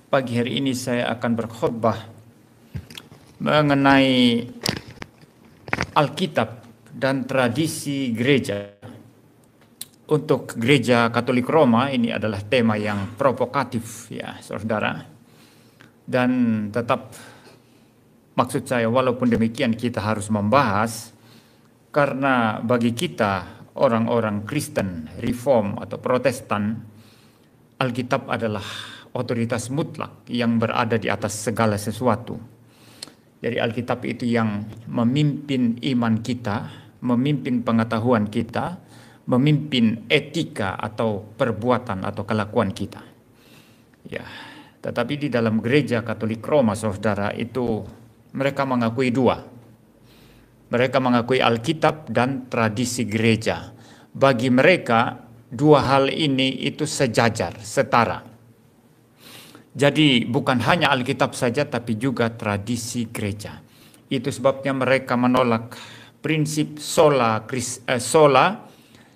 Pagi hari ini saya akan berkhutbah mengenai Alkitab dan tradisi gereja. Untuk Gereja Katolik Roma ini adalah tema yang provokatif ya saudara. Dan tetap maksud saya walaupun demikian kita harus membahas karena bagi kita orang-orang Kristen, Reform atau Protestan, Alkitab adalah otoritas mutlak yang berada di atas segala sesuatu. Jadi Alkitab itu yang memimpin iman kita, memimpin pengetahuan kita, memimpin etika atau perbuatan atau kelakuan kita. Ya, tetapi di dalam Gereja Katolik Roma, saudara, itu mereka mengakui dua. Mereka mengakui Alkitab dan tradisi gereja. Bagi mereka, dua hal ini itu sejajar, setara. Jadi bukan hanya Alkitab saja tapi juga tradisi gereja. Itu sebabnya mereka menolak prinsip sola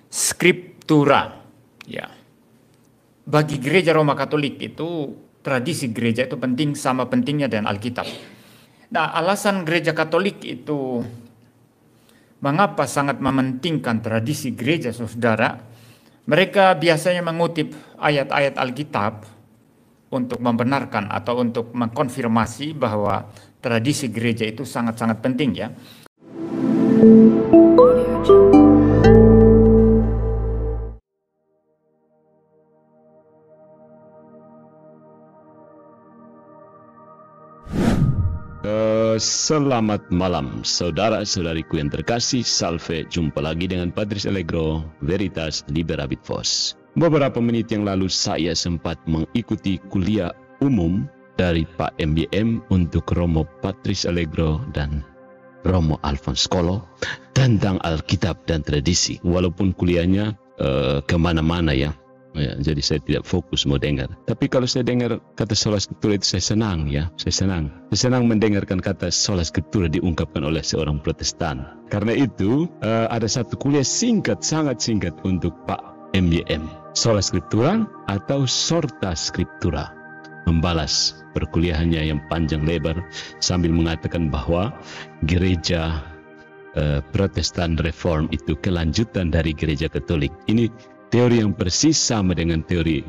scriptura. Ya. Bagi gereja Roma Katolik itu tradisi gereja itu penting sama pentingnya dengan Alkitab. Nah, alasan gereja Katolik itu mengapa sangat mementingkan tradisi gereja, saudara? Mereka biasanya mengutip ayat-ayat Alkitab untuk membenarkan atau untuk mengkonfirmasi bahwa tradisi gereja itu sangat-sangat penting ya. Selamat malam saudara-saudariku yang terkasih. Salve, jumpa lagi dengan Patris Allegro Veritas Liberabit Vos. Beberapa menit yang lalu saya sempat mengikuti kuliah umum dari Pak MBM untuk Romo Patris Allegro dan Romo Alphonse Kolo tentang Alkitab dan tradisi. Walaupun kuliahnya kemana-mana ya. Jadi saya tidak fokus mau dengar. Tapi kalau saya dengar kata sola scriptura itu saya senang ya. Saya senang mendengarkan kata sola scriptura diungkapkan oleh seorang Protestan. Karena itu ada satu kuliah singkat, sangat singkat untuk Pak MBM. Sola scriptura atau sorta scriptura. Membalas perkuliahannya yang panjang lebar sambil mengatakan bahwa gereja Protestan Reform itu kelanjutan dari gereja Katolik. Ini teori yang persis sama dengan teori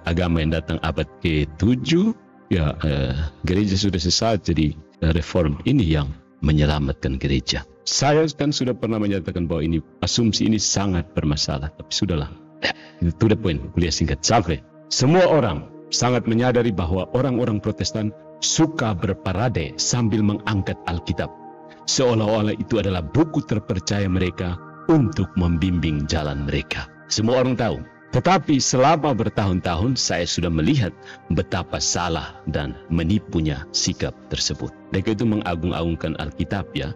agama yang datang abad ke-7. Ya, gereja sudah sesat, jadi reform ini yang menyelamatkan gereja. Saya kan sudah pernah menyatakan bahwa ini asumsi ini sangat bermasalah, tapi sudahlah. To the point, kuliah singkat. Sampai semua orang sangat menyadari bahwa orang-orang Protestan suka berparade sambil mengangkat Alkitab, seolah-olah itu adalah buku terpercaya mereka untuk membimbing jalan mereka. Semua orang tahu. Tetapi selama bertahun-tahun saya sudah melihat betapa salah dan menipunya sikap tersebut. Mereka itu mengagung-agungkan Alkitab ya.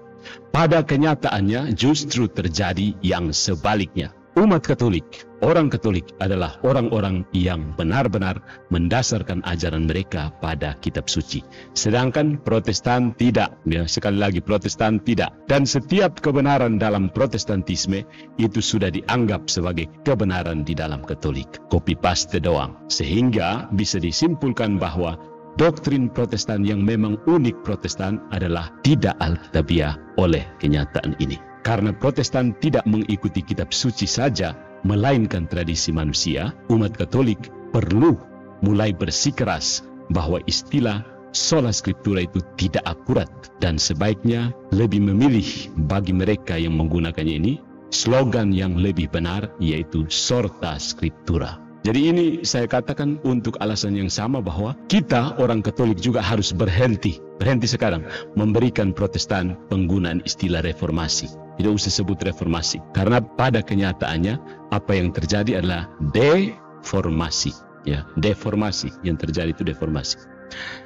Pada kenyataannya justru terjadi yang sebaliknya. Umat Katolik, orang Katolik adalah orang-orang yang benar-benar mendasarkan ajaran mereka pada kitab suci. Sedangkan Protestan tidak. Ya, sekali lagi Protestan tidak. Dan setiap kebenaran dalam Protestantisme itu sudah dianggap sebagai kebenaran di dalam Katolik. Copy paste doang. Sehingga bisa disimpulkan bahwa doktrin Protestan yang memang unik Protestan adalah tidak alkitabiah oleh kenyataan ini. Karena Protestan tidak mengikuti kitab suci saja, melainkan tradisi manusia, umat Katolik perlu mulai bersikeras bahwa istilah sola scriptura itu tidak akurat dan sebaiknya lebih memilih bagi mereka yang menggunakannya ini slogan yang lebih benar, yaitu sorta scriptura. Jadi ini saya katakan untuk alasan yang sama bahwa kita orang Katolik juga harus berhenti sekarang memberikan Protestan penggunaan istilah reformasi. Tidak usah sebut reformasi, karena pada kenyataannya apa yang terjadi adalah deformasi. Ya, deformasi yang terjadi itu deformasi.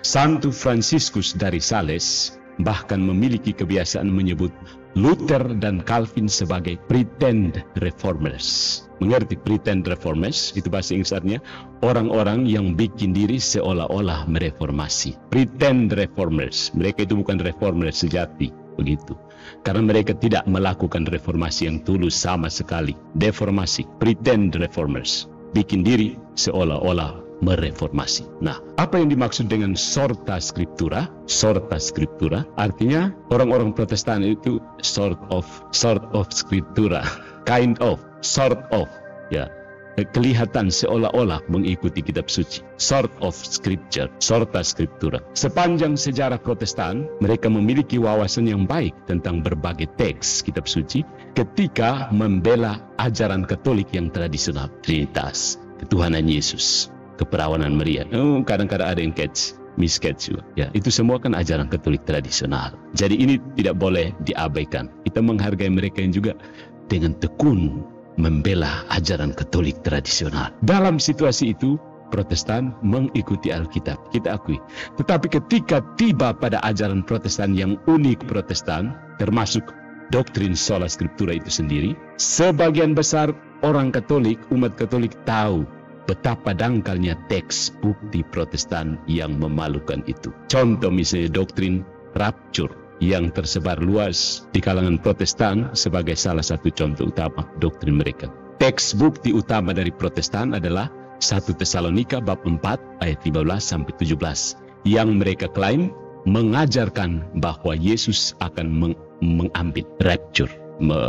Santo Fransiskus dari Sales bahkan memiliki kebiasaan menyebut Luther dan Calvin sebagai pretend reformers. Mengerti pretend reformers? Itu bahasa Inggris artinya orang-orang yang bikin diri seolah-olah mereformasi. Pretend reformers. Mereka itu bukan reformers sejati, begitu. Karena mereka tidak melakukan reformasi yang tulus sama sekali. Deformasi, pretend reformers. Bikin diri seolah-olah mereformasi. Nah, apa yang dimaksud dengan sorta scriptura? Sorta scriptura artinya orang-orang Protestan itu sort of scriptura, kind of, sort of, ya, kelihatan seolah-olah mengikuti kitab suci. Sort of scripture, sorta scriptura. Sepanjang sejarah Protestan, mereka memiliki wawasan yang baik tentang berbagai teks kitab suci ketika membela ajaran Katolik yang tradisional, Trinitas, ketuhanan Yesus, keperawanan Maria. Kadang-kadang ada yang misketch juga. Ya, itu semua kan ajaran Katolik tradisional. Jadi ini tidak boleh diabaikan. Kita menghargai mereka yang juga dengan tekun membela ajaran Katolik tradisional. Dalam situasi itu, Protestan mengikuti Alkitab, kita akui. Tetapi ketika tiba pada ajaran Protestan yang unik Protestan, termasuk doktrin sola scriptura itu sendiri, sebagian besar orang Katolik, umat Katolik tahu betapa dangkalnya teks bukti Protestan yang memalukan itu. Contoh misalnya doktrin rapture yang tersebar luas di kalangan Protestan sebagai salah satu contoh utama doktrin mereka. Teks bukti utama dari Protestan adalah 1 Tesalonika bab 4 ayat 15 sampai 17 yang mereka klaim mengajarkan bahwa Yesus akan mengambil rapture,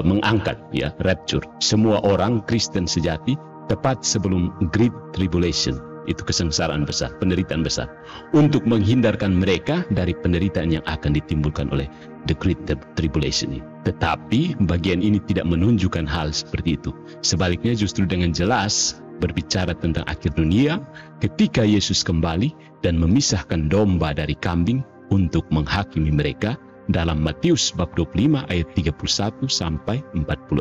mengangkat ya rapture semua orang Kristen sejati tepat sebelum Great Tribulation, itu kesengsaraan besar, penderitaan besar, untuk menghindarkan mereka dari penderitaan yang akan ditimbulkan oleh The Great Tribulation ini. Tetapi bagian ini tidak menunjukkan hal seperti itu. Sebaliknya justru dengan jelas berbicara tentang akhir dunia ketika Yesus kembali dan memisahkan domba dari kambing untuk menghakimi mereka dalam Matius bab 25 ayat 31 sampai 46.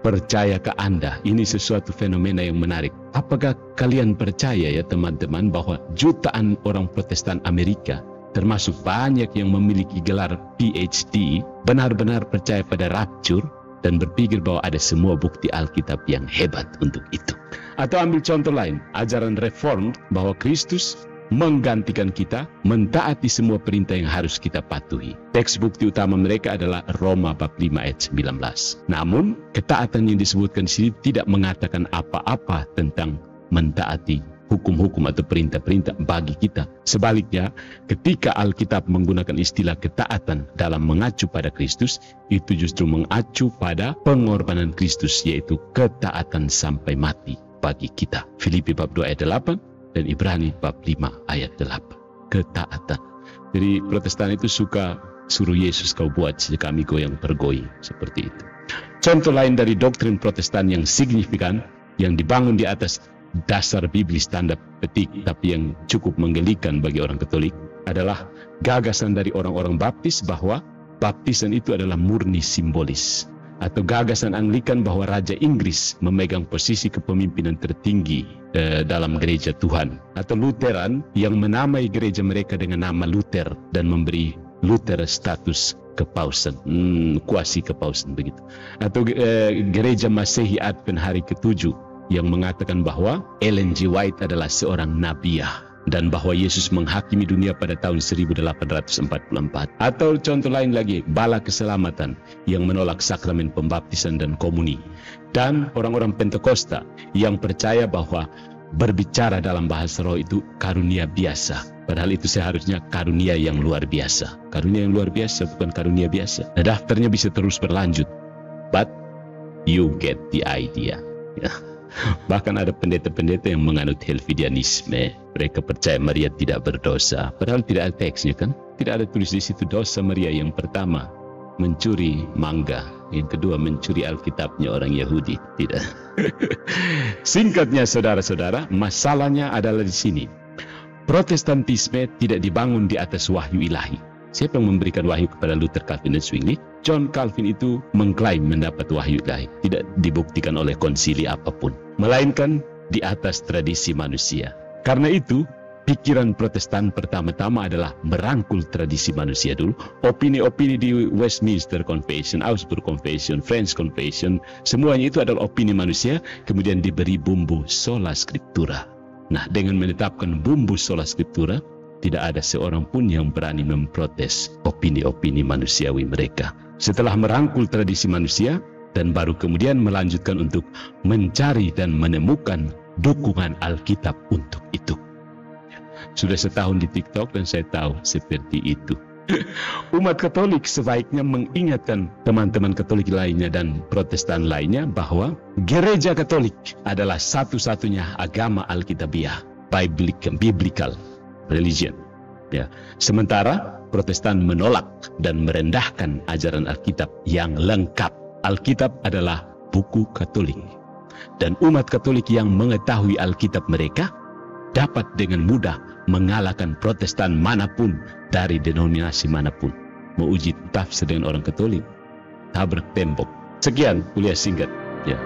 Percayakah Anda? Ini sesuatu fenomena yang menarik. Apakah kalian percaya ya teman-teman bahwa jutaan orang Protestan Amerika, termasuk banyak yang memiliki gelar PhD, benar-benar percaya pada rapture dan berpikir bahwa ada semua bukti Alkitab yang hebat untuk itu? Atau ambil contoh lain, ajaran Reform bahwa Kristus menggantikan kita, mentaati semua perintah yang harus kita patuhi. Teks bukti utama mereka adalah Roma bab 5 ayat 19. Namun, ketaatan yang disebutkan di sini tidak mengatakan apa-apa tentang mentaati hukum-hukum atau perintah-perintah bagi kita. Sebaliknya, ketika Alkitab menggunakan istilah ketaatan dalam mengacu pada Kristus, itu justru mengacu pada pengorbanan Kristus, yaitu ketaatan sampai mati bagi kita. Filipi bab 2 ayat 8 dan Ibrani bab 5 ayat 8. Ketaatan. Jadi Protestan itu suka suruh Yesus kau buat sejak kami goyang pergoyang, seperti itu. Contoh lain dari doktrin Protestan yang signifikan, yang dibangun di atas dasar biblis tanda petik tapi yang cukup menggelikan bagi orang Katolik, adalah gagasan dari orang-orang baptis bahwa baptisan itu adalah murni simbolis, atau gagasan Anglikan bahwa Raja Inggris memegang posisi kepemimpinan tertinggi dalam gereja Tuhan, atau Lutheran yang menamai gereja mereka dengan nama Luther dan memberi Luther status kepausan, kuasi kepausan begitu. Atau gereja Masehi Advent hari ke-7 yang mengatakan bahwa Ellen G. White adalah seorang nabiah dan bahwa Yesus menghakimi dunia pada tahun 1844. Atau contoh lain lagi, Bala Keselamatan yang menolak sakramen pembaptisan dan komuni. Dan orang-orang Pentakosta yang percaya bahwa berbicara dalam bahasa roh itu karunia biasa. Padahal itu seharusnya karunia yang luar biasa. Karunia yang luar biasa, bukan karunia biasa. Nah, daftarnya bisa terus berlanjut. But you get the idea. Bahkan ada pendeta-pendeta yang menganut Helvidianisme. Mereka percaya Maria tidak berdosa. Padahal tidak ada teksnya kan? Tidak ada tulis di situ dosa Maria. Yang pertama, mencuri mangga. Yang kedua, mencuri Alkitabnya orang Yahudi. Tidak. Singkatnya saudara-saudara, masalahnya adalah di sini. Protestantisme tidak dibangun di atas wahyu ilahi. Siapa yang memberikan wahyu kepada Luther, Calvin, dan Zwingli? John Calvin itu mengklaim mendapat wahyu ilahi. Tidak dibuktikan oleh konsili apapun, melainkan di atas tradisi manusia. Karena itu, pikiran Protestan pertama-tama adalah merangkul tradisi manusia dulu. Opini-opini di Westminster Confession, Augsburg Confession, French Confession, semuanya itu adalah opini manusia, kemudian diberi bumbu sola scriptura. Nah, dengan menetapkan bumbu sola scriptura, tidak ada seorang pun yang berani memprotes opini-opini manusiawi mereka. Setelah merangkul tradisi manusia, dan baru kemudian melanjutkan untuk mencari dan menemukan dukungan Alkitab untuk itu. sudah setahun di TikTok dan saya tahu seperti itu. Umat Katolik sebaiknya mengingatkan teman-teman Katolik lainnya dan Protestan lainnya bahwa Gereja Katolik adalah satu-satunya agama Alkitabiah, biblical religion. Ya. Sementara Protestan menolak dan merendahkan ajaran Alkitab yang lengkap. Alkitab adalah buku Katolik. Dan umat Katolik yang mengetahui Alkitab mereka dapat dengan mudah mengalahkan Protestan manapun dari denominasi manapun. Mau uji tafsir dengan orang Katolik, tabrak tembok. Sekian kuliah singkat. Ya.